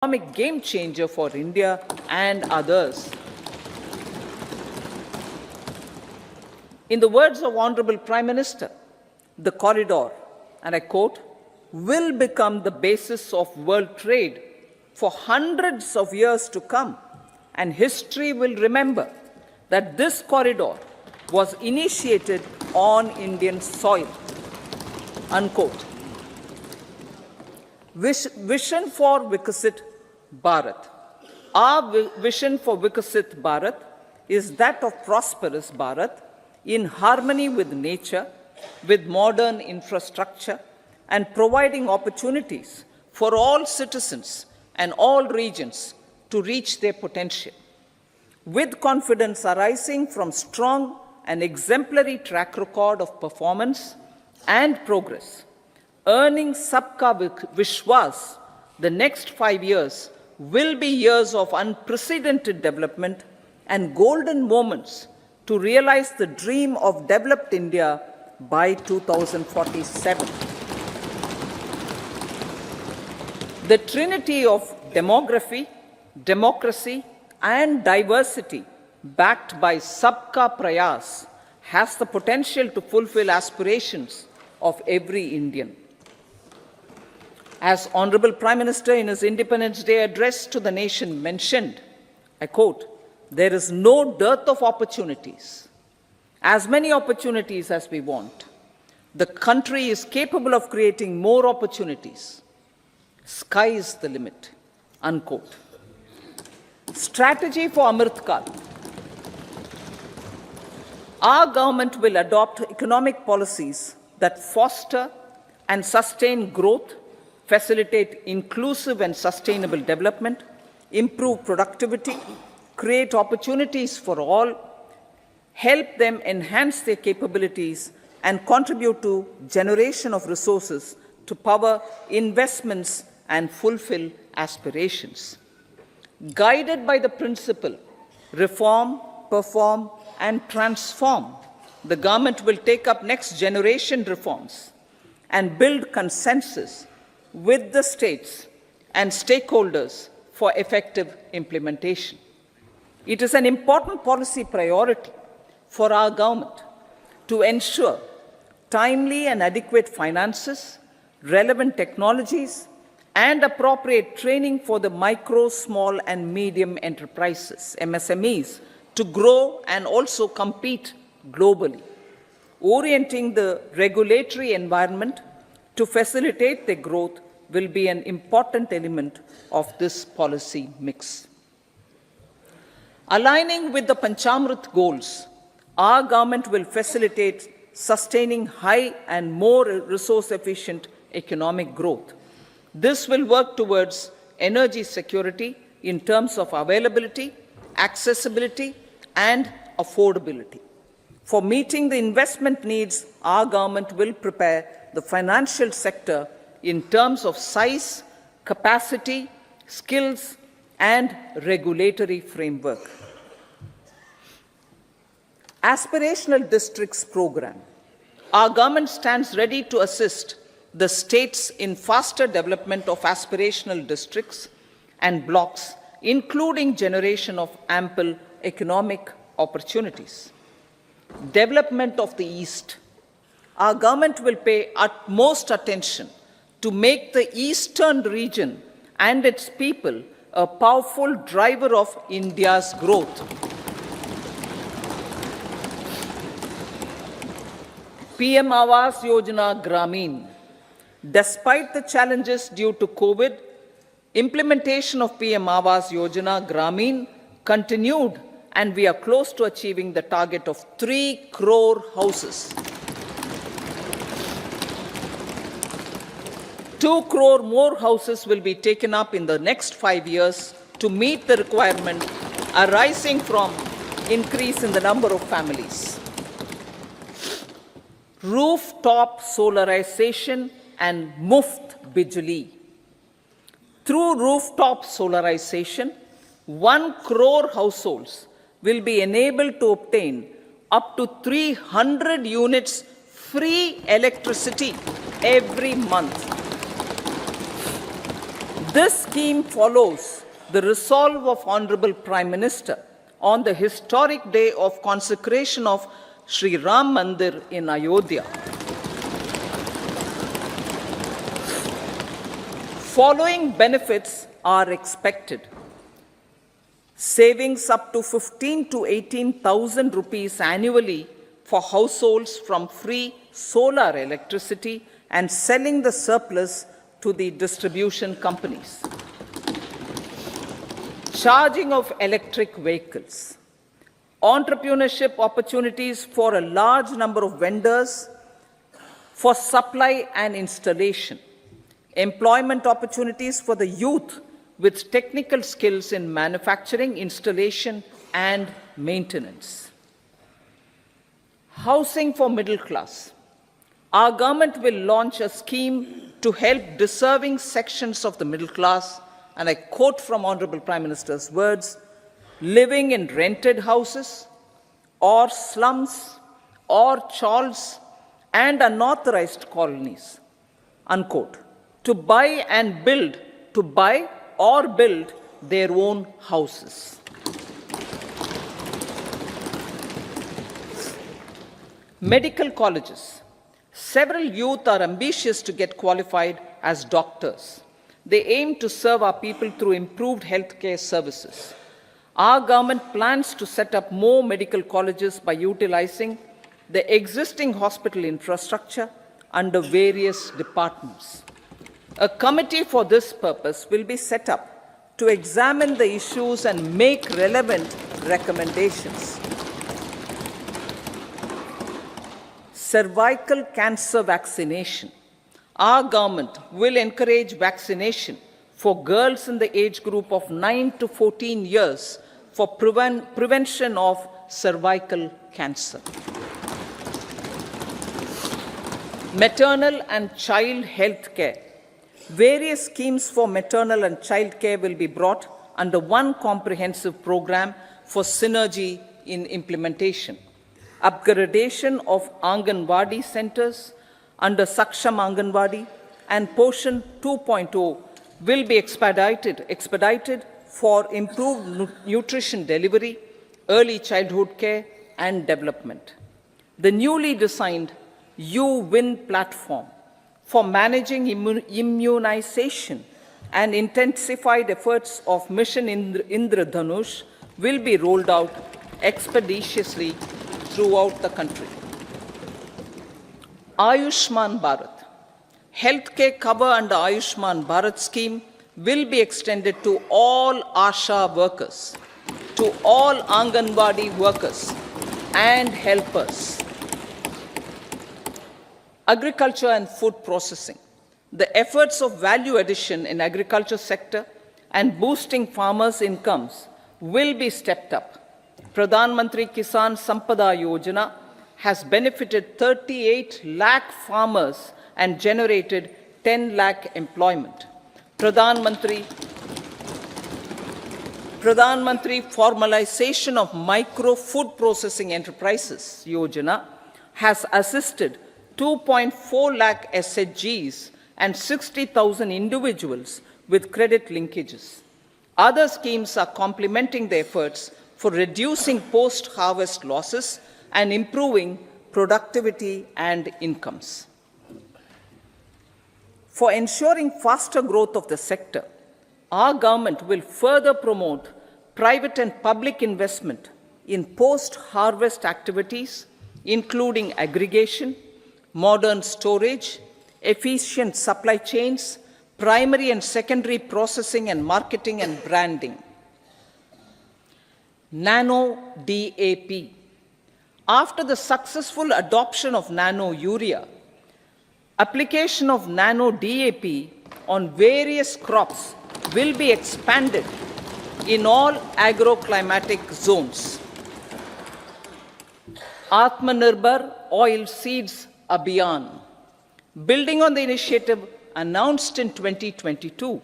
economic game changer for India and others. In the words of Honorable Prime Minister, the corridor, and I quote, will become the basis of world trade for hundreds of years to come, and history will remember that this corridor was initiated on Indian soil. Unquote. Vision for Vikasit Bharat. Our vision for Vikasit Bharat is that of prosperous Bharat in harmony with nature, with modern infrastructure, and providing opportunities for all citizens and all regions to reach their potential. With confidence arising from strong and exemplary track record of performance and progress, earning Sabka Vishwas, the next 5 years will be years of unprecedented development and golden moments to realize the dream of developed India by 2047. The trinity of demography, democracy, and diversity backed by Sabka Prayas has the potential to fulfill aspirations of every Indian. As Honorable Prime Minister in his Independence Day address to the nation mentioned, I quote, there is no dearth of opportunities, as many opportunities as we want. The country is capable of creating more opportunities. Sky is the limit, unquote. Strategy for Amrit Kal. Our government will adopt economic policies that foster and sustain growth, facilitate inclusive and sustainable development, improve productivity, create opportunities for all, help them enhance their capabilities, and contribute to generation of resources to power investments and fulfill aspirations. Guided by the principle, reform, perform, and transform, the government will take up next generation reforms and build consensus with the states and stakeholders for effective implementation. It is an important policy priority for our government to ensure timely and adequate finances, relevant technologies, and appropriate training for the micro, small, and medium enterprises, MSMEs, to grow and also compete globally. Orienting the regulatory environment to facilitate their growth will be an important element of this policy mix. Aligning with the Panchamrit goals, our government will facilitate sustaining high and more resource-efficient economic growth. This will work towards energy security in terms of availability, accessibility, and affordability. For meeting the investment needs, our government will prepare the financial sector in terms of size, capacity, skills, and regulatory framework. Aspirational Districts Program. Our government stands ready to assist the states in faster development of aspirational districts and blocks, including generation of ample economic opportunities. Development of the East. Our government will pay utmost attention to make the eastern region and its people a powerful driver of India's growth. PM Awas Yojana Gramin. Despite the challenges due to COVID, implementation of PM Awas Yojana Gramin continued, and we are close to achieving the target of 3 crore houses. 2 crore more houses will be taken up in the next 5 years to meet the requirement arising from increase in the number of families. Rooftop solarization and Muft Bijli. Through rooftop solarization, 1 crore households will be enabled to obtain up to 300 units free electricity every month. This scheme follows the resolve of Honorable Prime Minister on the historic day of consecration of Sri Ram Mandir in Ayodhya. Following benefits are expected: savings up to 15 to 18,000 rupees annually for households from free solar electricity and selling the surplus to the distribution companies. Charging of electric vehicles. Entrepreneurship opportunities for a large number of vendors for supply and installation. Employment opportunities for the youth with technical skills in manufacturing, installation, and maintenance. Housing for middle class. Our government will launch a scheme to help deserving sections of the middle class, and I quote from Honorable Prime Minister's words, living in rented houses or slums or chawls and unauthorized colonies, unquote, to buy or build their own houses. Medical colleges. Several youth are ambitious to get qualified as doctors. They aim to serve our people through improved healthcare services. Our government plans to set up more medical colleges by utilizing the existing hospital infrastructure under various departments. A committee for this purpose will be set up to examine the issues and make relevant recommendations. Cervical cancer vaccination. Our government will encourage vaccination for girls in the age group of 9 to 14 years for prevention of cervical cancer. Maternal and child health care. Various schemes for maternal and child care will be brought under one comprehensive program for synergy in implementation. Upgradation of Anganwadi centers under Saksham Anganwadi and Poshan 2.0 will be expedited for improved nutrition delivery, early childhood care, and development. The newly designed U-Win platform for managing immunization and intensified efforts of Mission Indradhanush will be rolled out expeditiously throughout the country. Ayushman Bharat. Healthcare cover under Ayushman Bharat scheme will be extended to all ASHA workers, to all Anganwadi workers and helpers. Agriculture and food processing. The efforts of value addition in agriculture sector and boosting farmers' incomes will be stepped up. Pradhan Mantri Kisan Sampada Yojana has benefited 38 lakh farmers and generated 10 lakh employment. Pradhan Mantri Formalization of Micro Food Processing Enterprises Yojana has assisted 2.4 lakh SHGs and 60,000 individuals with credit linkages. Other schemes are complementing the efforts for reducing post-harvest losses and improving productivity and incomes. For ensuring faster growth of the sector, our government will further promote private and public investment in post-harvest activities, including aggregation, modern storage, efficient supply chains, primary and secondary processing and marketing and branding. Nano DAP. After the successful adoption of nano urea, application of nano DAP on various crops will be expanded in all agroclimatic zones. Atmanirbhar Oil Seeds Abhiyan. Building on the initiative announced in 2022,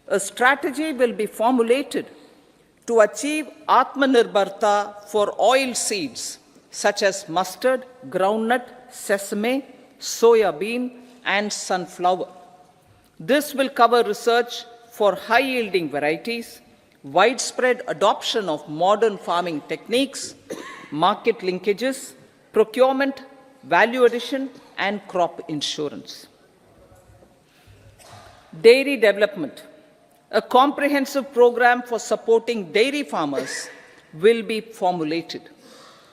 a strategy will be formulated to achieve Atmanirbharta for oil seeds such as mustard, groundnut, sesame, soya bean, and sunflower. This will cover research for high-yielding varieties, widespread adoption of modern farming techniques, market linkages, procurement, value addition, and crop insurance. Dairy development. A comprehensive program for supporting dairy farmers will be formulated.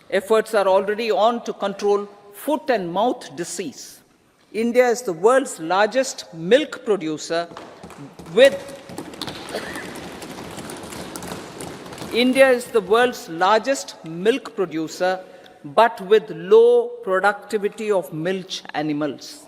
Efforts are already on to control foot and mouth disease. India is the world's largest milk producer with but with low productivity of milch animals.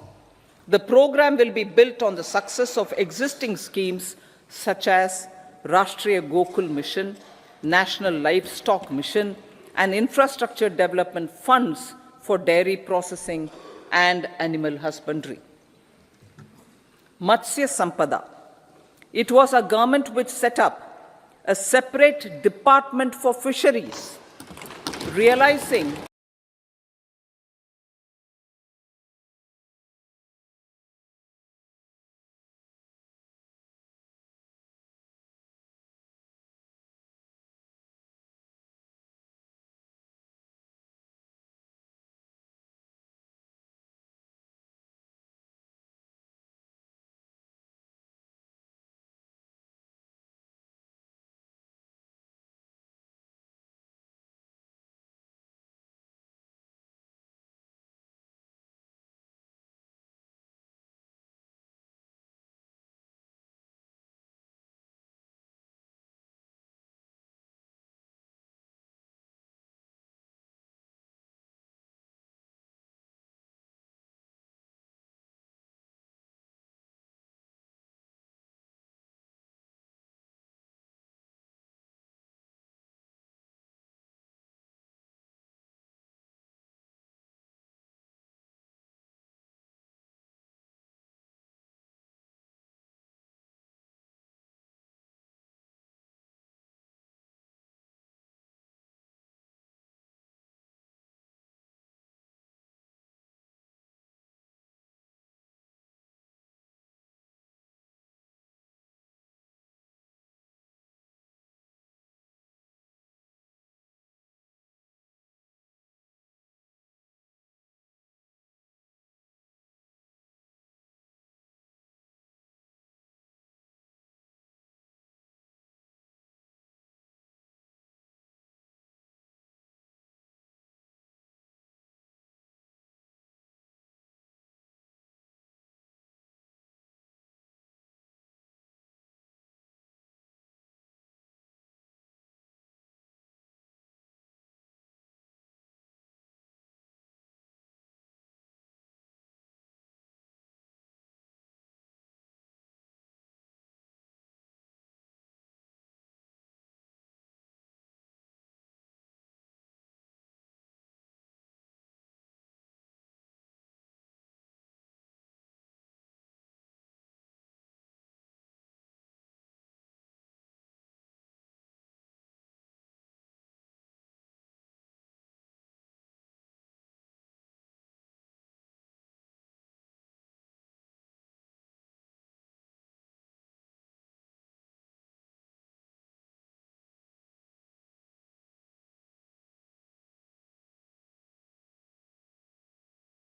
The program will be built on the success of existing schemes such as Rashtriya Gokul Mission, National Livestock Mission, and infrastructure development funds for dairy processing and animal husbandry. Matsya Sampada. It was our government which set up a separate department for fisheries, realizing